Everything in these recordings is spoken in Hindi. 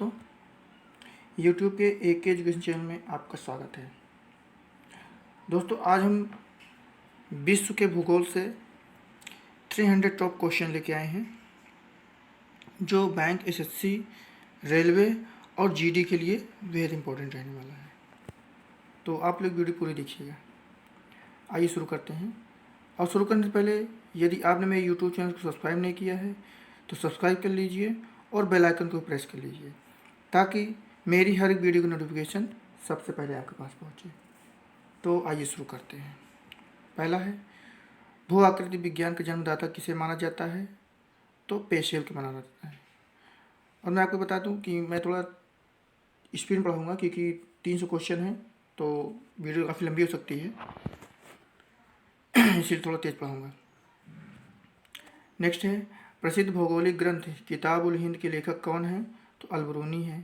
दोस्तों, YouTube के AK एजुकेशन चैनल में आपका स्वागत है। दोस्तों, आज हम विश्व के भूगोल से 300 टॉप क्वेश्चन लेके आए हैं जो बैंक, SSC, रेलवे और GD के लिए वेरी इंपॉर्टेंट रहने वाला है। तो आप लोग वीडियो पूरी देखिएगा। आइए शुरू करते हैं। और शुरू करने से पहले यदि आपने मेरे YouTube चैनल को सब्सक्राइब नहीं किया है तो सब्सक्राइब कर लीजिए और बेल आइकन को प्रेस कर लीजिए ताकि मेरी हर एक वीडियो की नोटिफिकेशन सबसे पहले आपके पास पहुंचे। तो आइए शुरू करते हैं। पहला है, भू आकृति विज्ञान का जन्मदाता किसे माना जाता है? तो पेशेल को माना जाता है। और मैं आपको बता दूं कि मैं थोड़ा स्पीड में पढ़ाऊँगा क्योंकि 300 क्वेश्चन हैं तो वीडियो काफ़ी लंबी हो सकती है, इसलिए थोड़ा तेज़ पढ़ाऊँगा। नेक्स्ट है, प्रसिद्ध भौगोलिक ग्रंथ किताब उल हिंद के लेखक कौन है? तो अलबरूनी है।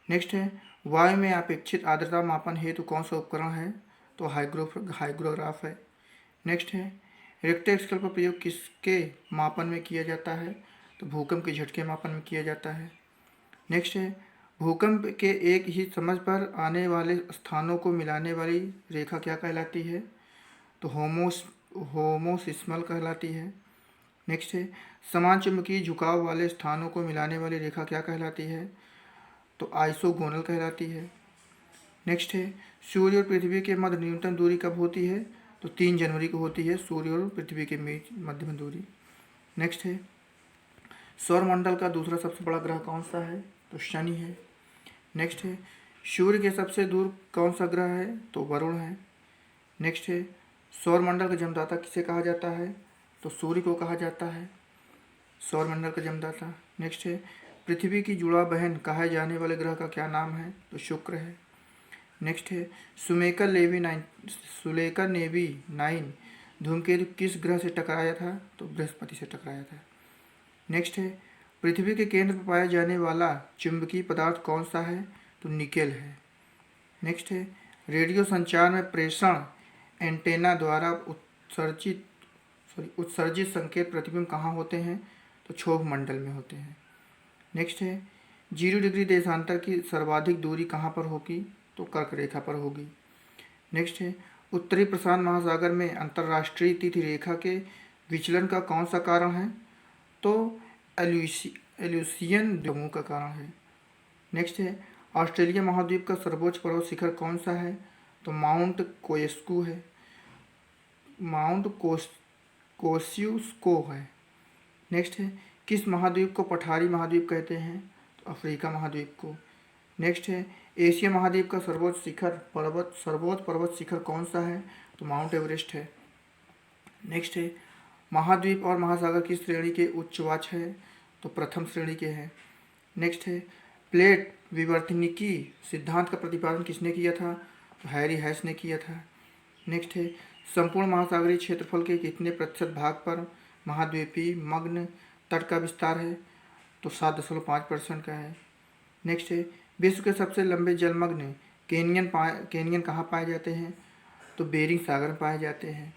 नेक्स्ट है, वायु में अपेक्षित आर्द्रता मापन हेतु कौन सा उपकरण है? तो हाइग्रोग्राफ है। नेक्स्ट है, रिक्टर स्केल का प्रयोग किसके मापन में किया जाता है? तो भूकंप के झटके मापन में किया जाता है। नेक्स्ट है, भूकंप के एक ही समझ पर आने वाले स्थानों को मिलाने वाली रेखा क्या कहलाती है? तो होमोसिस्मल कहलाती है। नेक्स्ट है, समान चुंबकीय झुकाव वाले स्थानों को मिलाने वाली रेखा क्या कहलाती है? तो आइसोगोनल कहलाती है। नेक्स्ट है, सूर्य और पृथ्वी के मध्य न्यूनतम दूरी कब होती है? तो 3 जनवरी को होती है सूर्य और पृथ्वी के बीच मध्यम दूरी। नेक्स्ट है, सौरमंडल का दूसरा सबसे बड़ा ग्रह कौन सा है? तो शनि है। नेक्स्ट है, सूर्य के सबसे दूर कौन सा ग्रह है? तो वरुण है। नेक्स्ट है, सौरमंडल का जन्मदाता किसे कहा जाता है? तो सूर्य को कहा जाता है सौरमंडल का जन्मदाता। नेक्स्ट है, पृथ्वी की जुड़ा बहन कहे जाने वाले ग्रह का क्या नाम है? तो शुक्र है। नेक्स्ट है, सुलेकर नेवी 9 धूमकेतु किस ग्रह से टकराया था? तो बृहस्पति से टकराया था। नेक्स्ट है, पृथ्वी के केंद्र पर पाया जाने वाला चुंबकीय पदार्थ कौन सा है? तो निकेल है। नेक्स्ट है, रेडियो संचार में प्रेषण एंटेना द्वारा उत्सर्जित संकेत प्रतिबिंब कहाँ होते हैं? तो क्षोभ मंडल में होते हैं। नेक्स्ट है, 0 डिग्री देशांतर की सर्वाधिक दूरी कहाँ पर होगी? तो कर्क रेखा पर होगी। नेक्स्ट है, उत्तरी प्रशांत महासागर में अंतर्राष्ट्रीय तिथि रेखा के विचलन का कौन सा कारण है? तो एल्यूसियन समूह का कारण है। नेक्स्ट है, ऑस्ट्रेलिया महाद्वीप का सर्वोच्च पर्वत शिखर कौन सा है? तो माउंट कोएस्कू है। माउंट कोस्यूस्को है। नेक्स्ट है, किस महाद्वीप को पठारी महाद्वीप कहते हैं? तो अफ्रीका महाद्वीप को। नेक्स्ट है, एशिया महाद्वीप का सर्वोच्च पर्वत शिखर कौन सा है? तो माउंट एवरेस्ट है। नेक्स्ट है, महाद्वीप और महासागर की श्रेणी के उच्चवाच है? तो प्रथम श्रेणी के हैं। नेक्स्ट है, प्लेट विवर्तनिकी सिद्धांत का प्रतिपादन किसने किया था? तो हैरी हैश ने किया था। नेक्स्ट है, संपूर्ण महासागरीय क्षेत्रफल के कितने प्रतिशत भाग पर महाद्वीपीय मग्न तट का विस्तार है? तो 7.5% का है। नेक्स्ट है, विश्व के सबसे लंबे जलमग्न कैनियन कहाँ पाए जाते हैं? तो बेरिंग सागर में पाए जाते हैं।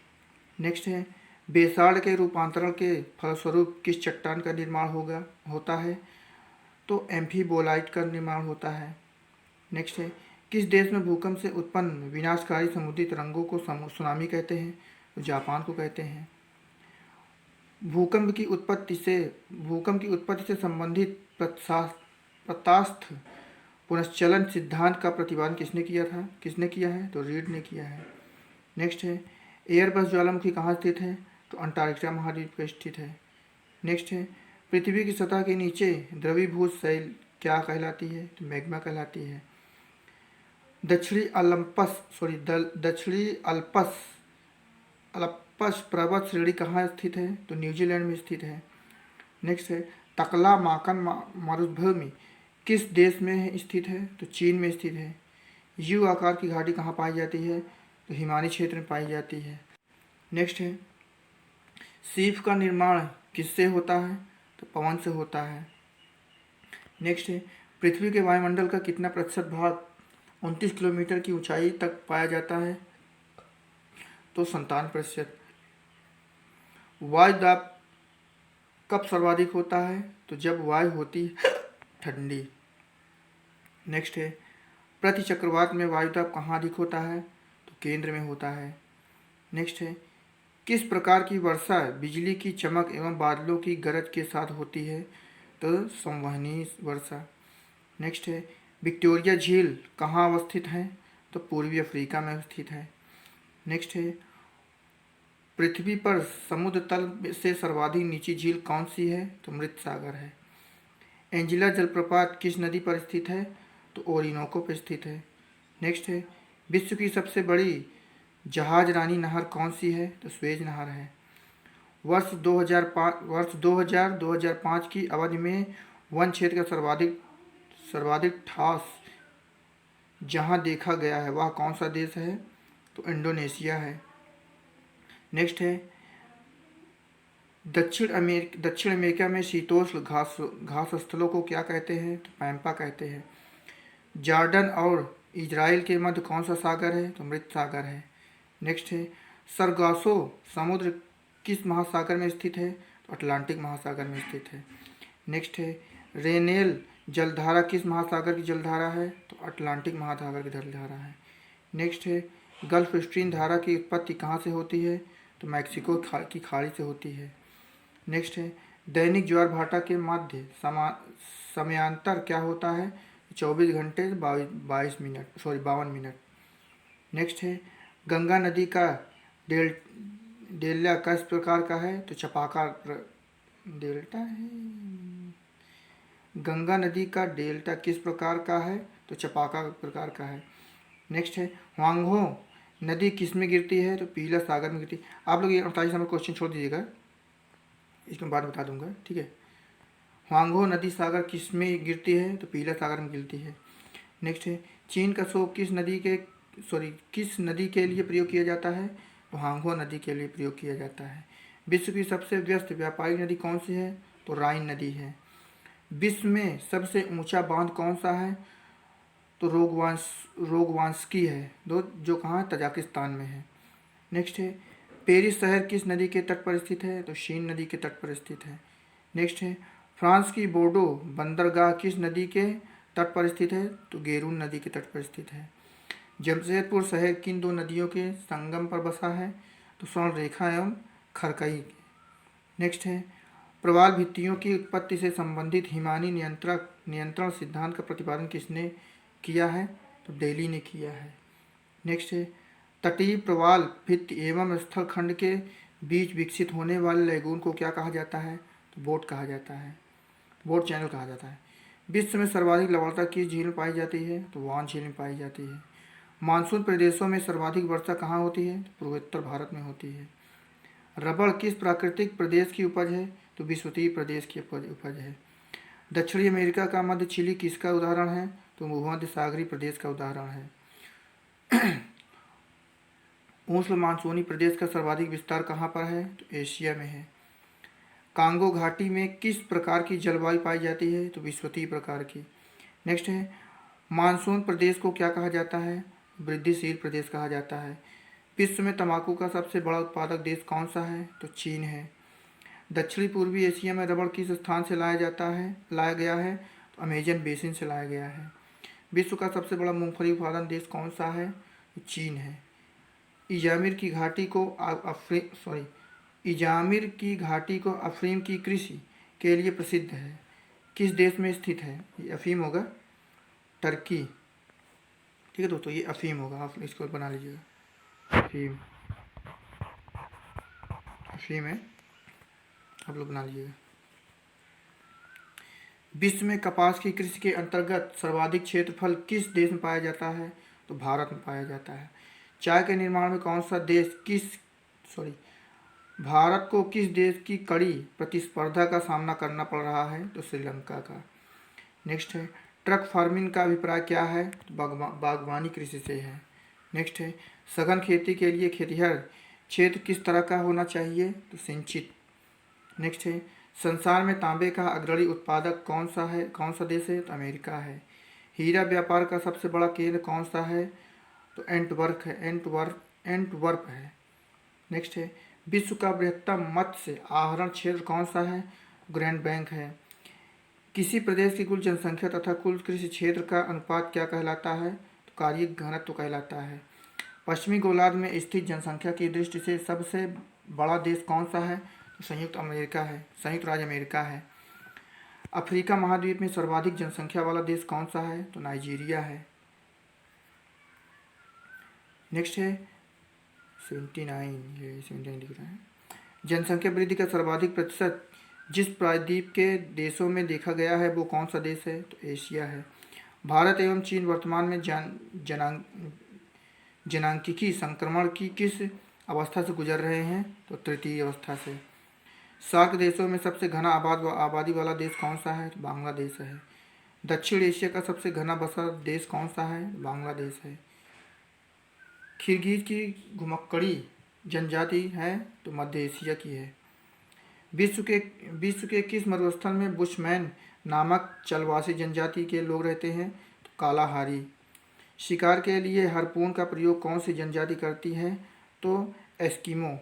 नेक्स्ट है, बेसाल्ट के रूपांतरण के फलस्वरूप किस चट्टान का निर्माण होता है? तो एम्फीबोलाइट का निर्माण होता है। नेक्स्ट है, किस देश में भूकंप से उत्पन्न विनाशकारी समुद्री तरंगों को सुनामी कहते हैं? तो जापान को कहते हैं। भूकंप की उत्पत्ति से संबंधित प्रत्यास्थ पुनश्चलन सिद्धांत का प्रतिपादन किसने किया है? तो रीड ने किया है। नेक्स्ट है, एयरबस ज्वालामुखी कहाँ स्थित है? तो अंटार्कटिका महाद्वीप पर स्थित है। नेक्स्ट है, पृथ्वी की सतह के नीचे द्रवीभूत शैल क्या कहलाती है? तो मैग्मा कहलाती है। दक्षिणी अल्पस पर्वत श्रेणी कहाँ स्थित है? तो न्यूजीलैंड में स्थित है। नेक्स्ट है, तकलामाकन मरुभूमि किस देश में स्थित है? तो चीन में स्थित है। यू आकार की घाटी कहाँ पाई जाती है? तो हिमालय क्षेत्र में पाई जाती है। नेक्स्ट है, सीप का निर्माण किससे होता है? तो पवन से होता है। नेक्स्ट है, पृथ्वी के वायुमंडल का कितना प्रतिशत भाग 29 किलोमीटर की ऊंचाई तक पाया जाता है? तो 57%। वायु दाब कब सर्वाधिक होता है? तो जब वायु होती है ठंडी। नेक्स्ट है प्रति चक्रवात में वायुदाब कहाँ अधिक होता है? तो केंद्र में होता है। नेक्स्ट है किस प्रकार की वर्षा बिजली की चमक एवं बादलों की गरज के साथ होती है? तो संवहनी वर्षा। नेक्स्ट है विक्टोरिया झील कहाँ अवस्थित है? तो पूर्वी अफ्रीका में स्थित है। नेक्स्ट है पृथ्वी पर समुद्र तल से सर्वाधिक नीची झील कौन सी है? तो मृत सागर है। एंजिला जलप्रपात किस नदी पर स्थित है? तो ओरिनोको पर स्थित है। नेक्स्ट है विश्व की सबसे बड़ी जहाज रानी नहर कौन सी है? तो स्वेज नहर है। वर्ष 2005 की अवधि में वन क्षेत्र का सर्वाधिक ठास जहां देखा गया है वह कौन सा देश है? तो इंडोनेशिया है। नेक्स्ट है दक्षिण अमेरिका में शीतोष्ण घास स्थलों को क्या कहते हैं? तो पैम्पा कहते हैं। जॉर्डन और इजराइल के मध्य कौन सा सागर है? तो मृत सागर है। नेक्स्ट है सरगासो समुद्र किस महासागर में स्थित है? तो अटलांटिक महासागर में स्थित है। नेक्स्ट है रेनेल जलधारा किस महासागर की जलधारा है? तो अटलांटिक महासागर की जलधारा है। नेक्स्ट है गल्फ स्ट्रीम धारा की उत्पत्ति कहाँ से होती है? तो मैक्सिको की खाड़ी से होती है। नेक्स्ट है दैनिक ज्वार भाटा के मध्य समयांतर क्या होता है? 24 घंटे 52 मिनट। नेक्स्ट है गंगा नदी का डेल्टा किस प्रकार का है? तो चपाकार डेल्टा है। गंगा नदी का डेल्टा किस प्रकार का है? तो चपाका प्रकार का है। नेक्स्ट है ह्वांगहो नदी किस में गिरती है? तो पीला सागर में गिरती है। आप लोग ये 48 नंबर क्वेश्चन छोड़ दीजिएगा, इसमें बाद बता दूंगा, ठीक है। ह्वांगहो नदी सागर किस में गिरती है? तो पीला सागर में गिरती है। नेक्स्ट है चीन का शोक किस नदी के लिए प्रयोग किया जाता है? तो ह्वांगहो नदी के लिए प्रयोग किया जाता है। विश्व की सबसे व्यस्त व्यापारिक नदी कौन सी है? तो राइन नदी है। विश्व में सबसे ऊंचा बांध कौन सा है? तो रोगवांस्की है, जो कहाँ है? तजाकिस्तान में है। नेक्स्ट है पेरिस शहर किस नदी के तट पर स्थित है? तो शीन नदी के तट पर स्थित है। नेक्स्ट है फ्रांस की बोर्डो बंदरगाह किस नदी के तट पर स्थित है? तो गेरून नदी के तट पर स्थित है। जमशेदपुर शहर किन दो नदियों के संगम पर बसा है? तो स्वर्ण रेखा एवं खरकई। नेक्स्ट है प्रवाल भित्तियों की उत्पत्ति से संबंधित हिमानी नियंत्रण सिद्धांत का प्रतिपादन किसने किया है? तो डेली ने किया है। नेक्स्ट है तटीय प्रवाल भित्ति एवं स्थल खंड के बीच विकसित होने वाले लैगून को क्या कहा जाता है? तो बोट कहा जाता है, बोट चैनल कहा जाता है। विश्व में सर्वाधिक लवणता किस झील में पाई जाती है? तो वान झील में पाई जाती है। मानसून प्रदेशों में सर्वाधिक वर्षा कहाँ होती है? तो पूर्वोत्तर भारत में होती है। रबड़ किस प्राकृतिक प्रदेश की उपज है? तो विषुवतीय प्रदेश की उपज है। दक्षिणी अमेरिका का मध्य चिली किसका उदाहरण है? तो भूमध्य सागरीय प्रदेश का उदाहरण है। उष्ण मानसूनी प्रदेश का सर्वाधिक विस्तार कहाँ पर है? तो एशिया में है। कांगो घाटी में किस प्रकार की जलवायु पाई जाती है? तो विषुवतीय प्रकार की। नेक्स्ट है मानसून प्रदेश को क्या कहा जाता है? वृद्धिशील प्रदेश कहा जाता है। विश्व में तंबाकू का सबसे बड़ा उत्पादक देश कौन सा है? तो चीन है। दक्षिणी पूर्वी एशिया में रबड़ किस स्थान से लाया गया है? तो अमेजन बेसिन से लाया गया है। विश्व का सबसे बड़ा मूंगफली उत्पादन देश कौन सा है? तो चीन है। इजामिर की घाटी को अफीम की कृषि के लिए प्रसिद्ध है। किस देश में स्थित है? ये अफीम होगा टर्की, ठीक है दोस्तों, ये अफीम होगा, आप इसको बना लीजिएगा। अफीम है, आप लोग बना लीजिएगा। विश्व में कपास की कृषि के अंतर्गत सर्वाधिक क्षेत्रफल किस देश में पाया जाता है? तो भारत में पाया जाता है। चाय के निर्माण में कौन सा देश भारत को किस देश की कड़ी प्रतिस्पर्धा का सामना करना पड़ रहा है? तो श्रीलंका का। नेक्स्ट है ट्रक फार्मिंग का अभिप्राय क्या है? तो बागवानी कृषि से है। नेक्स्ट है सघन खेती के लिए खेतिहर क्षेत्र किस तरह का होना चाहिए? तो सिंचित। नेक्स्ट है संसार में तांबे का अग्रणी उत्पादक कौन सा देश है? तो अमेरिका है। हीरा व्यापार का सबसे बड़ा केंद्र कौन सा है? तो एंटवर्प है। नेक्स्ट है विश्व का बृहत्तम मत्स्य आहरण क्षेत्र कौन सा है? ग्रैंड बैंक है। किसी प्रदेश की कुल जनसंख्या तथा कुल कृषि क्षेत्र का अनुपात क्या कहलाता है? तो कार्य घनत्व कहलाता है। पश्चिमी गोलार्ध में स्थित जनसंख्या की दृष्टि से सबसे बड़ा देश कौन सा है? तो संयुक्त राज्य अमेरिका है। अफ्रीका महाद्वीप में सर्वाधिक जनसंख्या वाला देश कौन सा है? तो नाइजीरिया है। नेक्स्ट है 79, ये 79 दिख रहा है। जनसंख्या वृद्धि का सर्वाधिक प्रतिशत जिस प्रायद्वीप के देशों में देखा गया है वो कौन सा देश है? तो एशिया है। भारत एवं चीन वर्तमान में जनांकीय संक्रमण की किस अवस्था से गुजर रहे हैं? तो तृतीय अवस्था से। सार्क देशों में सबसे घना आबादी वाला देश कौन सा है? तो बांग्लादेश है। दक्षिण एशिया का सबसे घना बसा देश कौन सा है? बांग्लादेश है। किर्गिज की घुमक्कड़ी जनजाति है? तो मध्य एशिया की है। विश्व के किस मरुस्थल में बुशमैन नामक चलवासी जनजाति के लोग रहते हैं? तो कालाहारी। शिकार के लिए हार्पून का प्रयोग कौन सी जनजाति करती है? तो एस्किमो।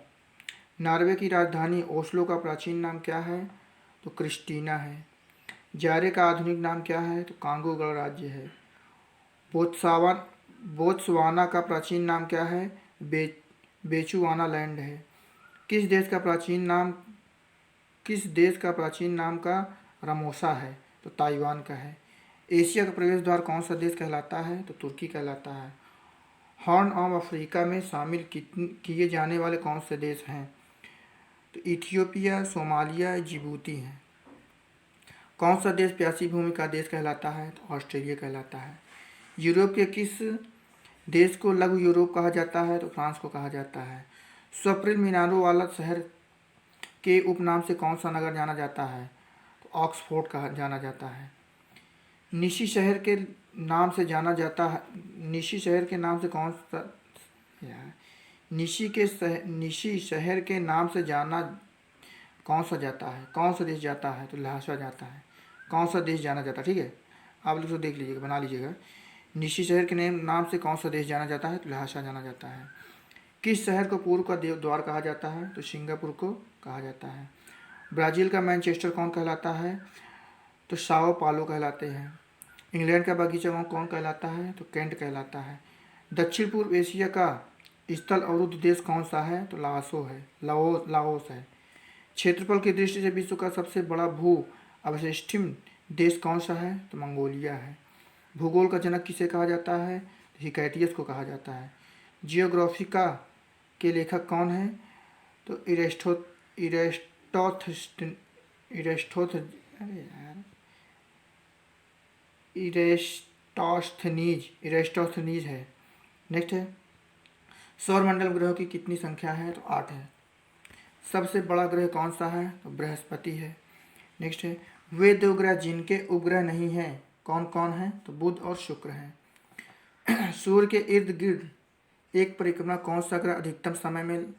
नॉर्वे की राजधानी ओस्लो का प्राचीन नाम क्या है? तो क्रिस्टीना है। जारे का आधुनिक नाम क्या है? तो कांगो गणराज्य है। बोत्सवाना का प्राचीन नाम क्या है? बेचुआना लैंड है। किस देश का प्राचीन नाम का रामोसा है? तो ताइवान का है। एशिया का प्रवेश द्वार कौन सा देश कहलाता है? तो तुर्की कहलाता है। हॉर्न ऑफ अफ्रीका में शामिल किए जाने वाले कौन से देश हैं? तो इथियोपिया, सोमालिया, जिबूती हैं। कौन सा देश प्यासी भूमि का देश कहलाता है? तो ऑस्ट्रेलिया कहलाता है। यूरोप के किस देश को लघु यूरोप कहा जाता है? तो फ्रांस को कहा जाता है। स्वप्निल मीनारों वाला शहर के उपनाम से कौन सा नगर जाना जाता है? तो ऑक्सफोर्ड कहा जाना जाता है। निशी शहर के नाम से जाना जाता है। निशी शहर के नाम से कौन सा निशी शहर के नाम से जाना कौन सा जाता है? कौन सा देश जाता है? तो ल्हासा जाता है। कौन सा देश जाना जाता है? ठीक है, आप लोग तो देख लीजिएगा, बना लीजिएगा। निशी शहर के नाम से कौन सा देश जाना जाता है? तो ल्हासा जाना जाता है। किस शहर को पूर्व का द्वार कहा जाता है? तो सिंगापुर को कहा जाता है। ब्राज़ील का मैनचेस्टर कौन कहलाता है? तो साओ पालो कहलाते हैं। इंग्लैंड का बगीचा कौन कहलाता है? तो कैंट कहलाता है। दक्षिण पूर्व एशिया का स्थल अवरुद्ध देश कौन सा है? तो लाओस है। क्षेत्रफल की दृष्टि से विश्व का सबसे बड़ा भू अवशिष्टिम देश कौन सा है? तो मंगोलिया है। भूगोल का जनक किसे कहा जाता है? तो हिकैटियस को कहा जाता है। जियोग्राफिका के लेखक कौन है? तो इरेस्टोस्थनीज है। नेक्स्ट है सौरमंडल ग्रहों की कितनी संख्या है? तो 8 है। सबसे बड़ा ग्रह कौन सा है? तो बृहस्पति है। नेक्स्ट है वे दो ग्रह जिनके उपग्रह नहीं हैं कौन कौन है? तो बुध और शुक्र हैं। सूर्य के इर्द गिर्द एक परिक्रमा कौन सा ग्रह अधिकतम समय में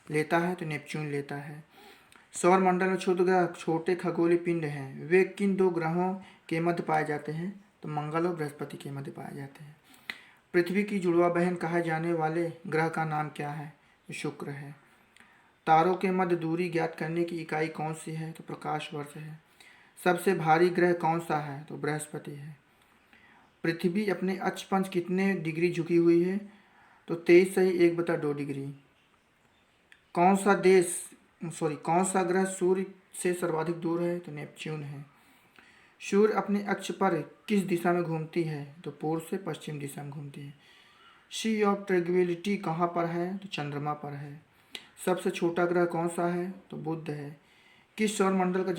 लेता है? तो नेपच्यून लेता है। सौरमंडल में क्षुद्र ग्रह छोटे खगोलीय पिंड हैं, वे किन दो ग्रहों के मध्य पाए जाते हैं? तो मंगल और बृहस्पति के मध्य पाए जाते हैं। पृथ्वी की जुड़वा बहन कहा जाने वाले ग्रह का नाम क्या है? तो शुक्र है। तारों के मध्य दूरी ज्ञात करने की इकाई कौन सी है? तो प्रकाश वर्ष है। सबसे भारी ग्रह कौन सा है? तो बृहस्पति है। पृथ्वी अपने अक्षपंच कितने डिग्री झुकी हुई है? तो 23.1/2 डिग्री। कौन सा ग्रह सूर्य से सर्वाधिक दूर है? तो नेपच्यून है। सूर्य अपने अक्ष पर किस दिशा में घूमती है? तो पूर्व से पश्चिम दिशा में घूमती है। सी ऑफ ट्रैंक्विलिटी कहाँ पर है? तो चंद्रमा पर है। सबसे छोटा ग्रह कौन सा है? तो बुध है। किसे सौरमंडल का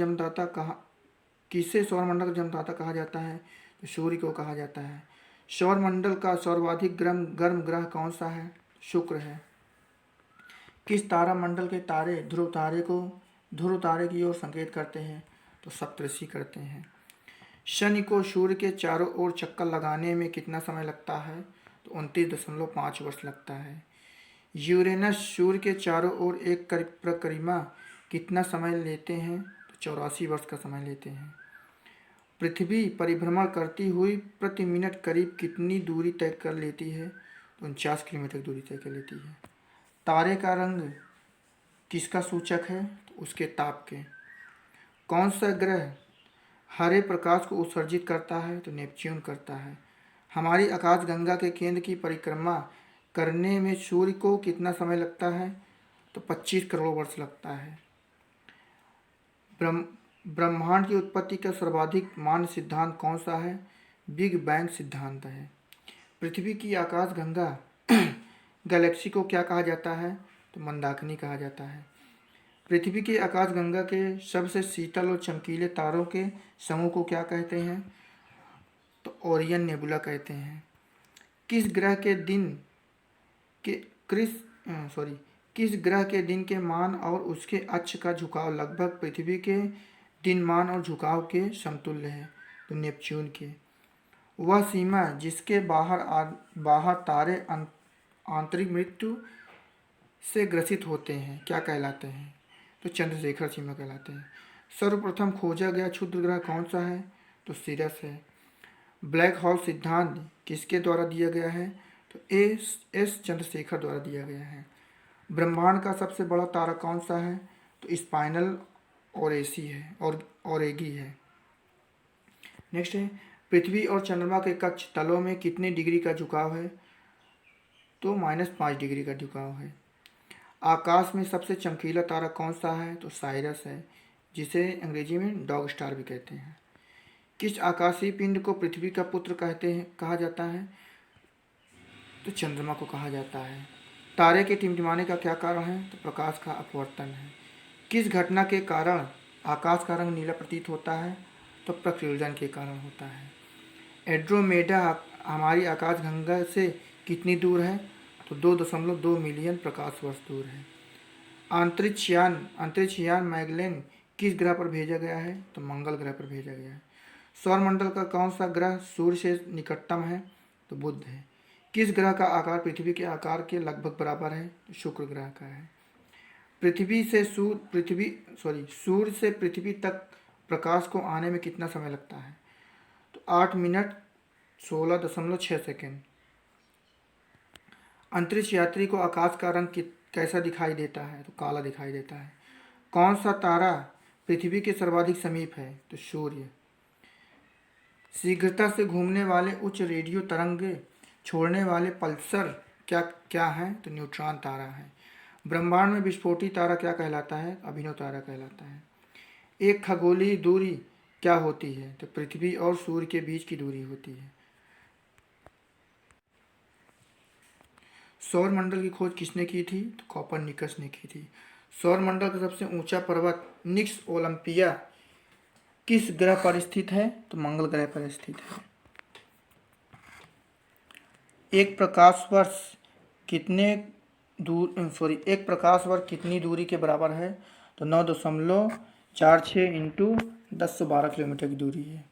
जन्मदाता कहा जाता है? तो सूर्य को कहा जाता है। सौरमंडल का सर्वाधिक गर्म ग्रह कौन सा है? शुक्र है। किस तारामंडल के तारे ध्रुव तारे की ओर संकेत करते हैं? तो सप्तऋषि करते हैं। शनि को सूर्य के चारों ओर चक्कर लगाने में कितना समय लगता है? तो 29.5 वर्ष लगता है। यूरेनस सूर्य के चारों ओर एक परिक्रमा कितना समय लेते हैं? तो 84 वर्ष का समय लेते हैं। पृथ्वी परिभ्रमण करती हुई प्रति मिनट करीब कितनी दूरी तय कर लेती है? तो 49 किलोमीटर दूरी तय कर लेती है। तारे का रंग किसका सूचक है? तो उसके ताप के। कौन सा ग्रह हरे प्रकाश को उत्सर्जित करता है? तो नेपच्यून करता है। हमारी आकाशगंगा के केंद्र की परिक्रमा करने में सूर्य को कितना समय लगता है? तो 25 करोड़ वर्ष लगता है। ब्रह्मांड की उत्पत्ति का सर्वाधिक मान्य सिद्धांत कौन सा है? बिग बैंग सिद्धांत है। पृथ्वी की आकाशगंगा गैलेक्सी को क्या कहा जाता है? तो मंदाकिनी कहा जाता है। पृथ्वी की आकाशगंगा के सबसे शीतल और चमकीले तारों के समूह को क्या कहते हैं? तो ओरियन नेबुला कहते हैं। किस ग्रह के दिन के किस ग्रह के दिन के मान और उसके अक्ष का झुकाव लगभग पृथ्वी के दिन मान और झुकाव के समतुल्य है? तो नेपच्यून के। वह सीमा जिसके बाहर तारे आंतरिक मृत्यु से ग्रसित होते हैं क्या कहलाते हैं? तो चंद्रशेखर सीमा कहलाते हैं। सर्वप्रथम खोजा गया क्षुद्र ग्रह कौन सा है? तो सिरस है। ब्लैक होल सिद्धांत किसके द्वारा दिया गया है? तो एस चंद्रशेखर द्वारा दिया गया है। ब्रह्मांड का सबसे बड़ा तारा कौन सा है? तो स्पाइनल ओरेसी है और ओरेगी है। नेक्स्ट है, पृथ्वी और चंद्रमा के कक्ष तलों में कितने डिग्री का झुकाव है? तो -5 डिग्री का झुकाव है। आकाश में सबसे चमकीला तारा कौन सा है? तो साइरस है, जिसे अंग्रेजी में डॉग स्टार भी कहते हैं। किस आकाशीय पिंड को पृथ्वी का पुत्र कहा जाता है? तो चंद्रमा को कहा जाता है। तारे के टिमटिमाने का क्या कारण है? तो प्रकाश का अपवर्तन है। किस घटना के कारण आकाश का रंग नीला प्रतीत होता है? तो प्रकीर्णन के कारण होता है। एंड्रोमेडा हमारी आकाशगंगा से कितनी दूर है? तो 2.2 मिलियन प्रकाश वर्ष दूर है। अंतरिक्षयान मैगेलन किस ग्रह पर भेजा गया है? तो मंगल ग्रह पर भेजा गया है। सौरमंडल का कौन सा ग्रह सूर्य से निकटतम है? तो बुध है। किस ग्रह का आकार पृथ्वी के आकार के लगभग बराबर है? तो शुक्र ग्रह का है। सूर्य से पृथ्वी तक प्रकाश को आने में कितना समय लगता है? तो 8 मिनट 16.6 सेकेंड। अंतरिक्ष यात्री को आकाश का रंग कैसा दिखाई देता है? तो काला दिखाई देता है। कौन सा तारा पृथ्वी के सर्वाधिक समीप है? तो सूर्य। शीघ्रता से घूमने वाले उच्च रेडियो तरंग छोड़ने वाले पल्सर क्या है? तो न्यूट्रॉन तारा है। ब्रह्मांड में विस्फोटी तारा क्या कहलाता है? अभिनव तारा कहलाता है। एक खगोलीय दूरी क्या होती है? तो पृथ्वी और सूर्य के बीच की दूरी होती है। सौरमंडल की खोज किसने की थी? तो कोपरनिकस ने की थी। सौरमंडल का सबसे ऊंचा पर्वत निक्स ओलंपिया किस ग्रह पर स्थित है? तो मंगल ग्रह पर स्थित है। एक प्रकाश वर्ष कितनी दूरी के बराबर है? तो 9.46 इंटू 1012 किलोमीटर की दूरी है।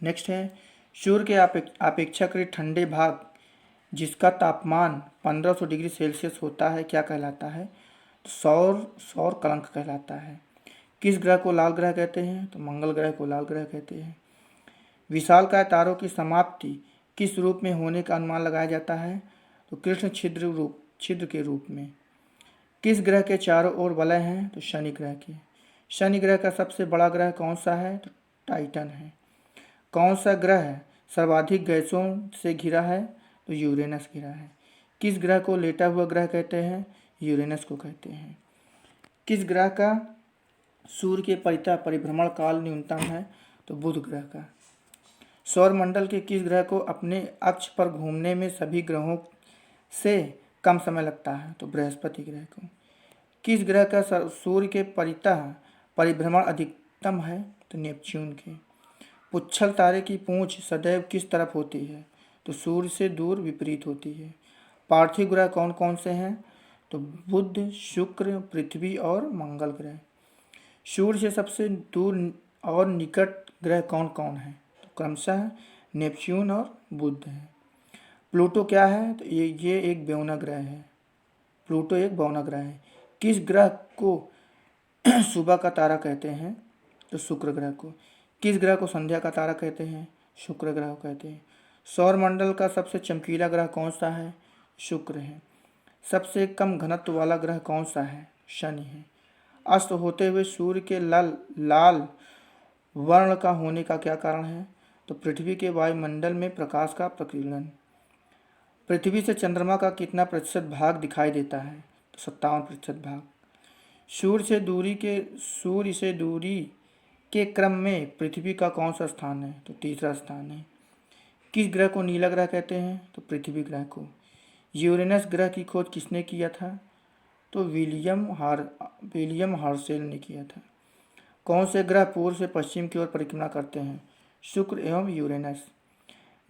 नेक्स्ट है, सूर्य के अपेक्षाकृत ठंडे भाग जिसका तापमान 1500 डिग्री सेल्सियस होता है क्या कहलाता है? तो सौर कलंक कहलाता है। किस ग्रह को लाल ग्रह कहते हैं? तो मंगल ग्रह को लाल ग्रह कहते हैं। विशालकाय तारों की समाप्ति किस रूप में होने का अनुमान लगाया जाता है? तो कृष्ण छिद्र के रूप में। किस ग्रह के चारों ओर वलय हैं? तो शनि ग्रह के। शनि ग्रह का सबसे बड़ा ग्रह कौन सा है? तो टाइटन है। कौन सा ग्रह सर्वाधिक गैसों से घिरा है? तो यूरेनस घिरा है। किस ग्रह को लेटा हुआ ग्रह कहते हैं? यूरेनस को कहते हैं। किस ग्रह का सूर्य के परिभ्रमण काल न्यूनतम है? तो बुध ग्रह का। सौरमंडल के किस ग्रह को अपने अक्ष पर घूमने में सभी ग्रहों से कम समय लगता है? तो बृहस्पति ग्रह को। किस ग्रह का सूर्य के परिभ्रमण अधिकतम है? तो नेपच्यून के। पुच्छल तारे की पूंछ सदैव किस तरफ होती है? तो सूर्य से दूर विपरीत होती है। पार्थिव ग्रह कौन कौन से हैं? तो बुध, शुक्र, पृथ्वी और मंगल ग्रह। सूर्य से सबसे दूर और निकट ग्रह कौन कौन है? तो क्रमशः नेपच्यून और बुध है। प्लूटो क्या है? तो ये एक बौना ग्रह है। प्लूटो एक बौना ग्रह है। किस ग्रह को सुबह का तारा कहते हैं? तो शुक्र ग्रह को। किस ग्रह को संध्या का तारा कहते हैं? शुक्र ग्रह को कहते हैं। सौरमंडल का सबसे चमकीला ग्रह कौन सा है? शुक्र है। सबसे कम घनत्व वाला ग्रह कौन सा है? शनि है। अस्त होते हुए सूर्य के लाल वर्ण का होने का क्या कारण है? तो पृथ्वी के वायुमंडल में प्रकाश का प्रकीर्णन। पृथ्वी से चंद्रमा का कितना प्रतिशत भाग दिखाई देता है? तो 57% भाग। सूर्य से दूरी के क्रम में पृथ्वी का कौन सा स्थान है? तो तीसरा स्थान है। किस ग्रह को नीला ग्रह कहते हैं? तो पृथ्वी ग्रह को। यूरेनस ग्रह की खोज किसने किया था? तो विलियम हर्शेल ने किया था। कौन से ग्रह पूर्व से पश्चिम की ओर परिक्रमा करते हैं? शुक्र एवं यूरेनस।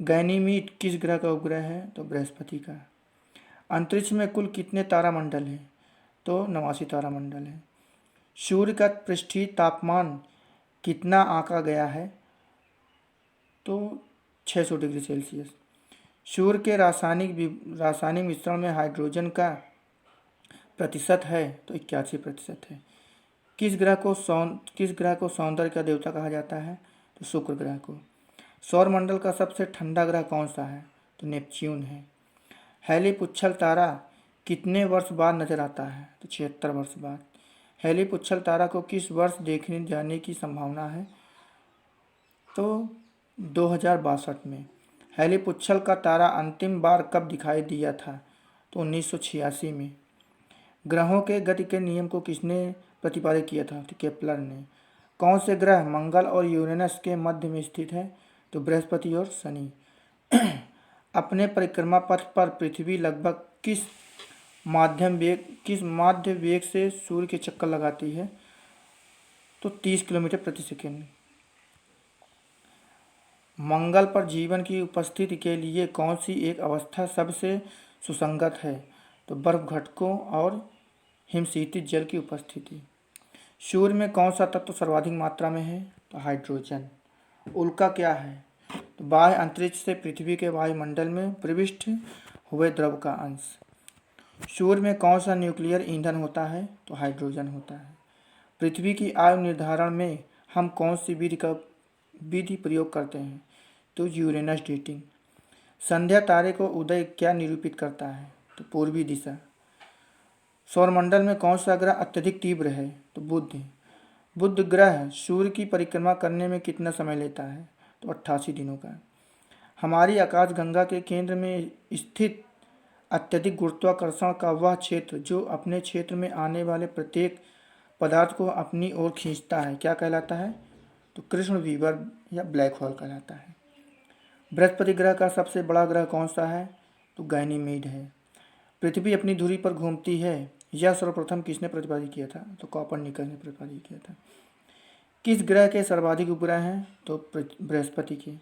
गैनीमीड किस ग्रह का उपग्रह है? तो बृहस्पति का। अंतरिक्ष में कुल कितने तारामंडल हैं? तो 89 तारामंडल है। सूर्य का पृष्ठीय तापमान कितना आंका गया है? तो 600 डिग्री सेल्सियस। सूर्य के रासायनिक मिश्रण में हाइड्रोजन का प्रतिशत है? तो 81% है। किस ग्रह को सौंदर्य का देवता कहा जाता है? तो शुक्र ग्रह को। सौरमंडल का सबसे ठंडा ग्रह कौन सा है? तो नेपच्यून है। हैली पुच्छल तारा कितने वर्ष बाद नजर आता है? तो 76 वर्ष बाद। हैली पुच्छल तारा को किस वर्ष देखने जाने की संभावना है? तो 2062 में। हैली पुच्छल का तारा अंतिम बार कब दिखाई दिया था? तो 1986 में। ग्रहों के गति के नियम को किसने प्रतिपादित किया था? तो केपलर ने। कौन से ग्रह मंगल और यूरेनस के मध्य में स्थित है? तो बृहस्पति और शनि। अपने परिक्रमा पथ पर पृथ्वी लगभग किस माध्य वेग से सूर्य के चक्कर लगाती है? तो 30 किलोमीटर प्रति सेकंड। मंगल पर जीवन की उपस्थिति के लिए कौन सी एक अवस्था सबसे सुसंगत है? तो बर्फ घटकों और हिमशीतित जल की उपस्थिति। सूर्य में कौन सा तत्व सर्वाधिक मात्रा में है? तो हाइड्रोजन। उल्का क्या है? तो बाह्य अंतरिक्ष से पृथ्वी के वायुमंडल में प्रविष्ट हुए द्रव का अंश। सूर्य में कौन सा न्यूक्लियर ईंधन होता है? तो हाइड्रोजन होता है। पृथ्वी की आयु निर्धारण में हम कौन सी विधि प्रयोग करते हैं? तो यूरेनस डेटिंग। संध्या तारे को उदय क्या निरूपित करता है? तो पूर्वी दिशा। सौरमंडल में कौन सा ग्रह अत्यधिक तीव्र है? तो बुध ग्रह सूर्य की परिक्रमा करने में कितना समय लेता है? तो 88 दिनों का। हमारी आकाशगंगा के केंद्र में स्थित अत्यधिक गुरुत्वाकर्षण का वह क्षेत्र जो अपने क्षेत्र में आने वाले प्रत्येक पदार्थ को अपनी ओर खींचता है क्या कहलाता है? तो कृष्ण वीवर या ब्लैक होल कहलाता है। बृहस्पति ग्रह का सबसे बड़ा ग्रह कौन सा है? तो गैनीमीड है। पृथ्वी अपनी धुरी पर घूमती है यह सर्वप्रथम किसने प्रतिपादित किया था? तो कॉपरनिकस ने प्रतिपादित किया था। किस ग्रह के सर्वाधिक उपग्रह हैं? तो बृहस्पति के।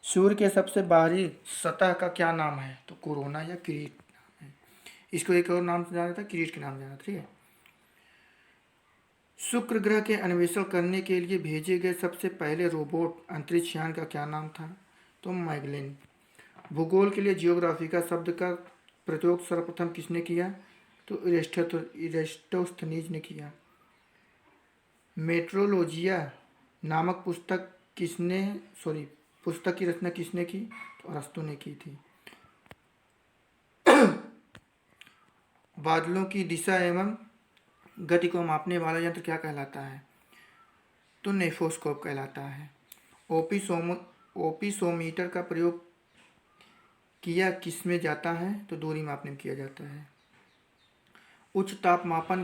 सूर्य के सबसे बाहरी सतह का क्या नाम है? तो कोरोना या किरीट नाम है। इसको एक और नाम से जाना था, किरीट के नाम जाना, ठीक है। शुक्र ग्रह के अन्वेषण करने के लिए भेजे गए सबसे पहले रोबोट अंतरिक्ष यान का क्या नाम था? तो मैगलिन। भूगोल के लिए जियोग्राफी का शब्द का प्रयोग सर्वप्रथम किसने किया? तो इरेस्टोस्थनीज ने किया। मेट्रोलॉजिया नामक पुस्तक की रचना किसने की? तो अरस्तु ने की थी। बादलों की दिशा एवं गति को मापने वाला यंत्र क्या कहलाता है? तो नेफोस्कोप कहलाता है। ओपिसोमीटर का प्रयोग किया किसमें जाता है? तो दूरी मापने में किया जाता है। उच्च ताप मापन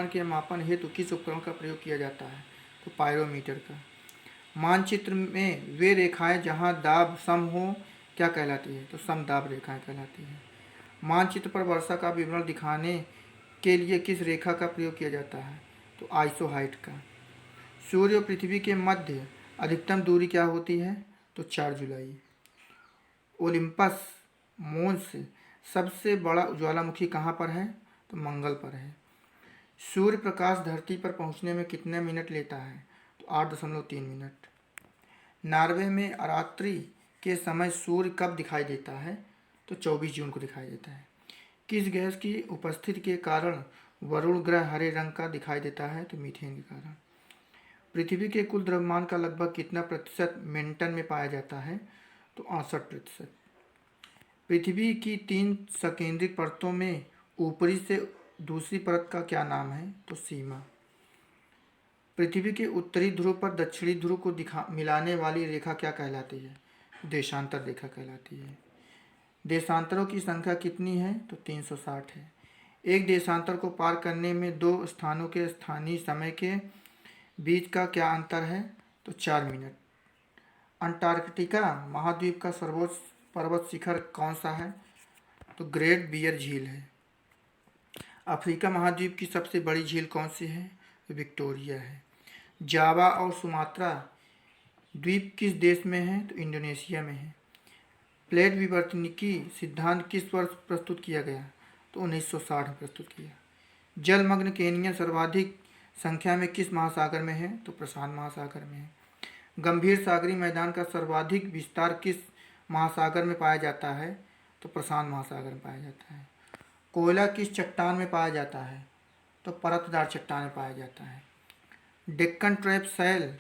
के मापन हेतु किस उपकरण का प्रयोग किया जाता है? तो पायरोमीटर का। मानचित्र में वे रेखाएं जहां दाब सम हो क्या कहलाती है? तो समदाब रेखाएं कहलाती है। मानचित्र पर वर्षा का विवरण दिखाने के लिए किस रेखा का प्रयोग किया जाता है? तो आइसोहाइट का। सूर्य और पृथ्वी के मध्य अधिकतम दूरी क्या होती है? तो 4 जुलाई। ओलिम्पस मोन्स सबसे बड़ा ज्वालामुखी कहाँ पर है? तो मंगल पर है। सूर्य प्रकाश धरती पर पहुँचने में कितने मिनट लेता है? तो 8.3 मिनट। नॉर्वे में रात्रि के समय सूर्य कब दिखाई देता है? तो 24 जून को दिखाई देता है। किस गैस की उपस्थिति के कारण वरुण ग्रह हरे रंग का दिखाई देता है? तो मीथेन के कारण। पृथ्वी के कुल द्रव्यमान का लगभग कितना प्रतिशत मेंटन में पाया जाता है? तो 68%। पृथ्वी की 3 संकेंद्रित परतों में ऊपरी से दूसरी परत का क्या नाम है? तो सीमा। पृथ्वी के उत्तरी ध्रुव पर दक्षिणी ध्रुव को मिलाने वाली रेखा क्या कहलाती है? देशांतर रेखा कहलाती है। देशांतरों की संख्या कितनी है? तो 360 है। एक देशांतर को पार करने में दो स्थानों के स्थानीय समय के बीच का क्या अंतर है? तो 4 मिनट। अंटार्कटिका महाद्वीप का सर्वोच्च पर्वत शिखर कौन सा है? तो ग्रेट बियर झील है। अफ्रीका महाद्वीप की सबसे बड़ी झील कौन सी है? तो विक्टोरिया है। जावा और सुमात्रा द्वीप किस देश में है? तो इंडोनेशिया में है। प्लेट विवर्तनिकी सिद्धांत किस वर्ष प्रस्तुत किया गया? तो 1960 में प्रस्तुत किया। जलमग्न केनिया सर्वाधिक संख्या में किस महासागर में है? तो प्रशांत महासागर में है। गंभीर सागरीय मैदान का सर्वाधिक विस्तार किस महासागर में पाया जाता है? तो प्रशांत महासागर में पाया जाता है। कोयला किस चट्टान में पाया जाता है? तो परतदार चट्टान में पाया जाता है। डेक्कन ट्रैप शैल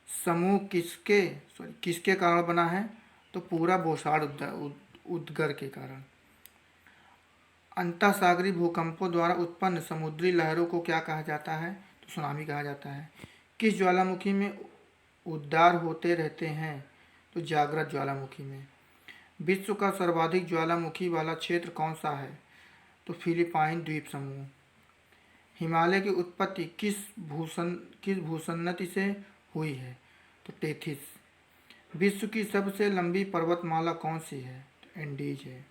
समूह किसके कारण बना है? तो पूरा बोसाड़ उद्गर के कारण। अंतःसागरीय भूकंपों द्वारा उत्पन्न समुद्री लहरों को क्या कहा जाता है? तो सुनामी कहा जाता है। किस ज्वालामुखी में उद्गार होते रहते हैं? तो जागृत ज्वालामुखी में। विश्व का सर्वाधिक ज्वालामुखी वाला क्षेत्र कौन सा है? तो फिलिपाइन द्वीप समूह। हिमालय की उत्पत्ति किस भूसन्नति से हुई है? तो टेथिस। विश्व की सबसे लंबी पर्वतमाला कौन सी है? तो एंडीज है।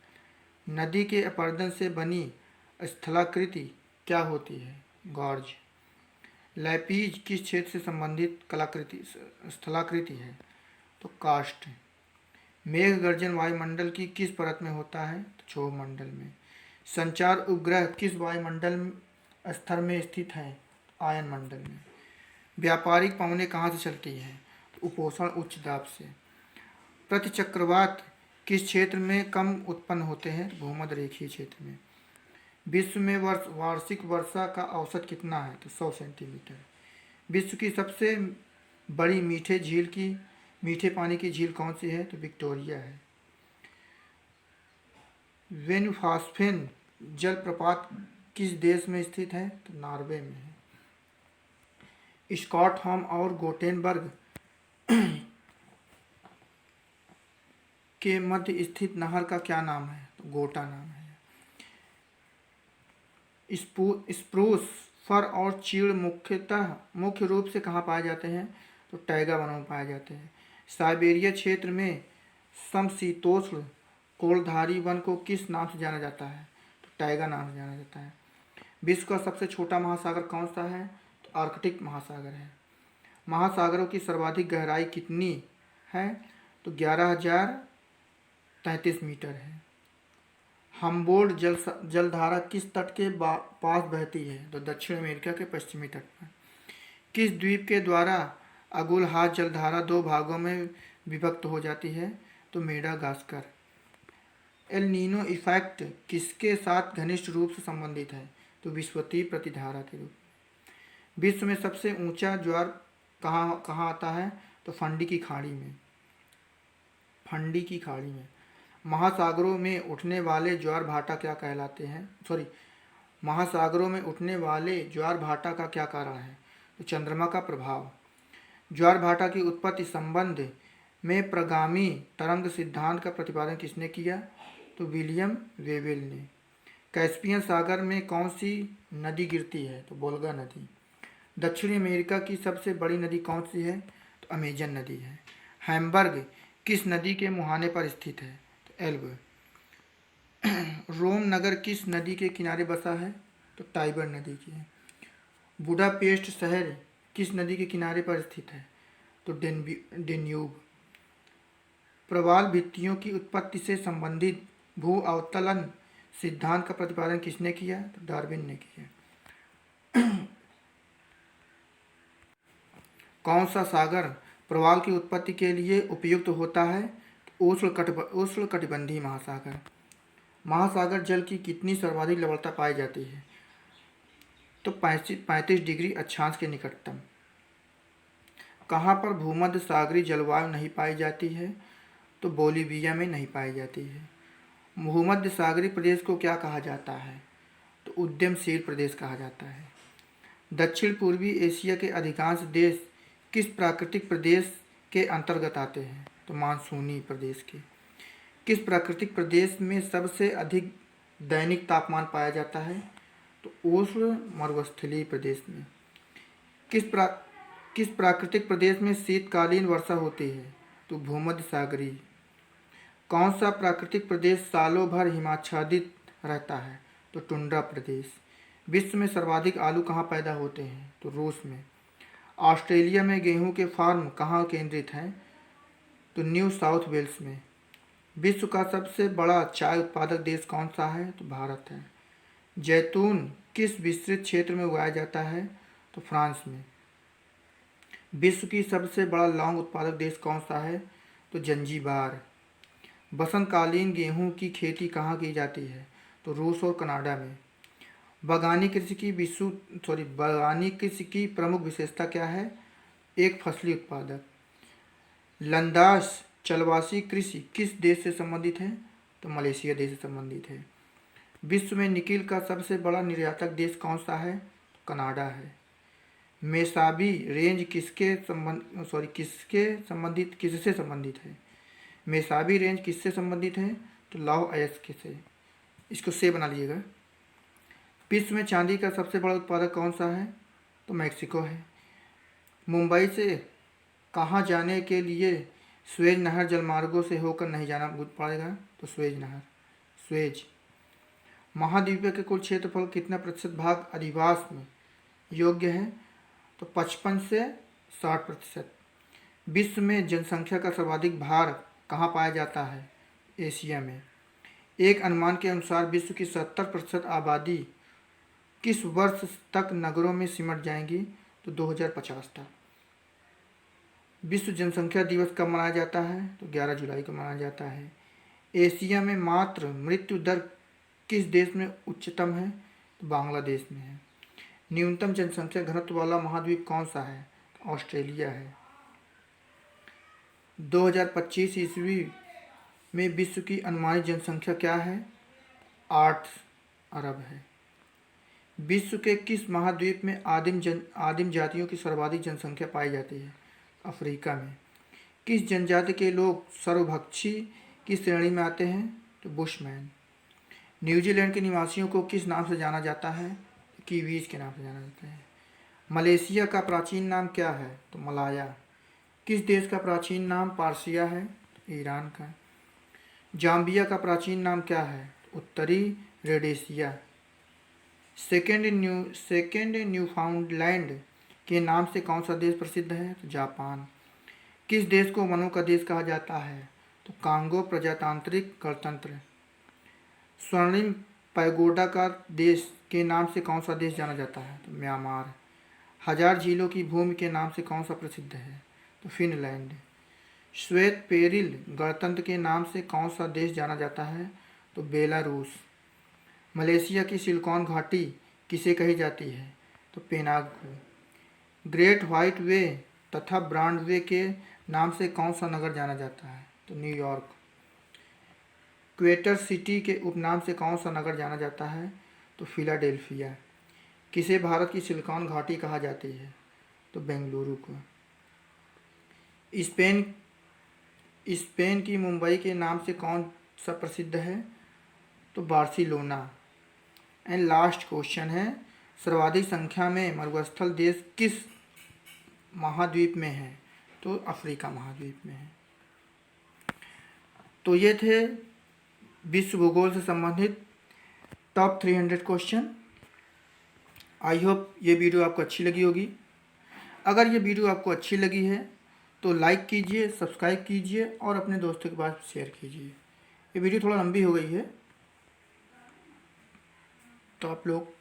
नदी के अपरदन से बनी स्थलाकृति क्या होती है? गॉर्ज। लैपीज किस क्षेत्र से संबंधित स्थलाकृति है? तो कास्ट। मेघ गर्जन वायुमंडल की किस परत में होता है? तो क्षोभ मंडल में। संचार उपग्रह किस वायुमंडल स्तर में स्थित है? आयन मंडल में। व्यापारिक पवनें कहाँ से चलती हैं? उपोषण उच्च दाब से। प्रतिचक्रवात किस क्षेत्र में कम उत्पन्न होते हैं? भूमध्य रेखीय क्षेत्र में। विश्व में वार्षिक वर्षा का औसत कितना है? तो 100 सेंटीमीटर। विश्व की सबसे बड़ी मीठे पानी की झील कौन सी है? तो विक्टोरिया है। वेनुफास्फेन जलप्रपात किस देश में स्थित है? तो नॉर्वे में है। स्कॉटहोम और गोटेनबर्ग के मध्य स्थित नहर का क्या नाम है? तो गोटा नाम है। स्प्रूस फर और चीड़ मुख्य रूप से कहाँ पाए जाते हैं? तो टैगा वनों में पाए जाते हैं। साइबेरिया क्षेत्र में समशीतोष्ण कोलधारी वन को किस नाम से जाना जाता है? तो टैगा नाम से जाना जाता है। विश्व का सबसे छोटा महासागर कौन सा है? तो आर्कटिक महासागर है। महासागरों की सर्वाधिक गहराई कितनी है? तो 11,033 मीटर है। हम्बोल्ट जलधारा किस तट के पास बहती है? तो दक्षिण अमेरिका के पश्चिमी तट पर। किस द्वीप के द्वारा अगुलहाथ जलधारा दो भागों में विभक्त हो जाती है? तो मेडागास्कर। एल नीनो इफेक्ट किसके साथ घनिष्ठ रूप से संबंधित है? तो विषुवतीय प्रतिधारा के रूप। विश्व में सबसे ऊंचा ज्वार कहाँ आता है? तो फंडी की खाड़ी में। महासागरों में उठने वाले ज्वार भाटा क्या कहलाते हैं? महासागरों में उठने वाले ज्वार भाटा का क्या कारण है? तो चंद्रमा का प्रभाव। ज्वार भाटा की उत्पत्ति संबंध में प्रगामी तरंग सिद्धांत का प्रतिपादन किसने किया? तो विलियम वेबल ने। कैस्पियन सागर में कौन सी नदी गिरती है? तो वोल्गा नदी। दक्षिण अमेरिका की सबसे बड़ी नदी कौन सी है? तो अमेजन नदी है। हैम्बर्ग किस नदी के मुहाने पर स्थित है? तो एल्ब। रोम नगर किस नदी के किनारे बसा है? तो टाइबर नदी की है। बुडापेस्ट शहर किस नदी के किनारे पर स्थित है? तो डेन्यूब। प्रवाल भित्तियों की उत्पत्ति से संबंधित भू अवतलन सिद्धांत का प्रतिपादन किसने किया? तो डार्विन ने किया। कौन सा सागर प्रवाल की उत्पत्ति के लिए उपयुक्त होता है? तो उष्णकटिबंधीय महासागर। महासागर जल की कितनी सर्वाधिक लवणता पाई जाती है? तो 35 डिग्री अक्षांश के निकटतम। कहाँ पर भूमध्य सागरीय जलवायु नहीं पाई जाती है? तो बोलीविया में नहीं पाई जाती है। भूमध्य सागरीय प्रदेश को क्या कहा जाता है? तो उद्यमशील प्रदेश कहा जाता है। दक्षिण पूर्वी एशिया के अधिकांश देश किस प्राकृतिक प्रदेश के अंतर्गत आते हैं? तो मानसूनी प्रदेश के। किस प्राकृतिक प्रदेश में सबसे अधिक दैनिक तापमान पाया जाता है? तो उष्ण मरुस्थलीय प्रदेश में। किस प्राकृतिक प्रदेश में शीतकालीन वर्षा होती है? तो भूमध्य सागरीय। कौन सा प्राकृतिक प्रदेश सालों भर हिमाच्छादित रहता है? तो टुंड्रा प्रदेश। विश्व में सर्वाधिक आलू कहाँ पैदा होते हैं? तो रूस में। ऑस्ट्रेलिया में गेहूं के फार्म कहाँ केंद्रित हैं? तो न्यू साउथ वेल्स में। विश्व का सबसे बड़ा चाय उत्पादक देश कौन सा है? तो भारत है। जैतून किस विस्तृत क्षेत्र में उगाया जाता है? तो फ्रांस में। विश्व की सबसे बड़ा लौंग उत्पादक देश कौन सा है? तो जंजीबार। बसंतकालीन गेहूं की खेती कहाँ की जाती है? तो रूस और कनाडा में। बागानी कृषि की प्रमुख विशेषता क्या है? एक फसली उत्पादक। लंदास चलवासी कृषि किस देश से संबंधित है? तो मलेशिया देश से संबंधित है। विश्व में निकिल का सबसे बड़ा निर्यातक देश कौन सा है? तो कनाडा है। मेसाबी रेंज किससे संबंधित है? मेसाबी रेंज किससे संबंधित है? तो लौह अयस्क से। इसको से बना लीजिएगा। विश्व में चांदी का सबसे बड़ा उत्पादक कौन सा है? तो मैक्सिको है। मुंबई से कहाँ जाने के लिए स्वेज नहर जलमार्गों से होकर नहीं जाना पड़ेगा? तो स्वेज। महाद्वीप के कुल क्षेत्रफल कितना प्रतिशत भाग अधिवास में योग्य है? तो 55 से 60%। विश्व में जनसंख्या का सर्वाधिक भार कहाँ पाया जाता है? एशिया में। एक अनुमान के अनुसार विश्व की 70% आबादी किस वर्ष तक नगरों में सिमट जाएंगी? तो 2050 तक। विश्व जनसंख्या दिवस कब मनाया जाता है? तो 11 जुलाई को मनाया जाता है। एशिया में मातृ मृत्यु दर किस देश में उच्चतम है? तो बांग्लादेश में है। न्यूनतम जनसंख्या घनत्व वाला महाद्वीप कौन सा है? तो ऑस्ट्रेलिया है। 2025 ईस्वी में विश्व की अनुमानित जनसंख्या क्या है? 8 अरब है। विश्व के किस महाद्वीप में आदिम जातियों की सर्वाधिक जनसंख्या पाई जाती है? अफ्रीका में। किस जनजाति के लोग सर्वभक्षी की श्रेणी में आते हैं? तो बुशमैन। न्यूजीलैंड के निवासियों को किस नाम से जाना जाता है? कीवीज के नाम से जाना जाता है। मलेशिया का प्राचीन नाम क्या है? तो मलाया। किस देश का प्राचीन नाम पार्सिया है? तो ईरान का। जाम्बिया का प्राचीन नाम क्या है? उत्तरी रेडेसिया। सेकेंड न्यूफाउंडलैंड के नाम से कौन सा देश प्रसिद्ध है? तो जापान। किस देश को वनों का देश कहा जाता है? तो कांगो प्रजातांत्रिक गणतंत्र। स्वर्णिम पैगोडा का देश के नाम से कौन सा देश जाना जाता है? तो म्यांमार। हजार झीलों की भूमि के नाम से कौन सा प्रसिद्ध है? तो फिनलैंड। श्वेत पेरिल गणतंत्र के नाम से कौन सा देश जाना जाता है? तो बेलारूस। मलेशिया की सिलिकॉन घाटी किसे कही जाती है? तो पेनांग को। ग्रेट व्हाइट वे तथा ब्रॉड वे के नाम से कौन सा नगर जाना जाता है? तो न्यूयॉर्क। क्वेटर सिटी के उपनाम से कौन सा नगर जाना जाता है? तो फिलाडेल्फिया। किसे भारत की सिलिकॉन घाटी कहा जाती है? तो बेंगलुरु को। स्पेन की मुंबई के नाम से कौन सा प्रसिद्ध है? तो बार्सिलोना। एंड लास्ट क्वेश्चन है, सर्वाधिक संख्या में मरुस्थल देश किस महाद्वीप में है? तो अफ्रीका महाद्वीप में है। तो ये थे विश्व भूगोल से संबंधित टॉप 300 क्वेश्चन। आई होप ये वीडियो आपको अच्छी लगी होगी। अगर ये वीडियो आपको अच्छी लगी है तो लाइक कीजिए, सब्सक्राइब कीजिए और अपने दोस्तों के पास शेयर कीजिए। ये वीडियो थोड़ा लंबी हो गई है तो आप लोग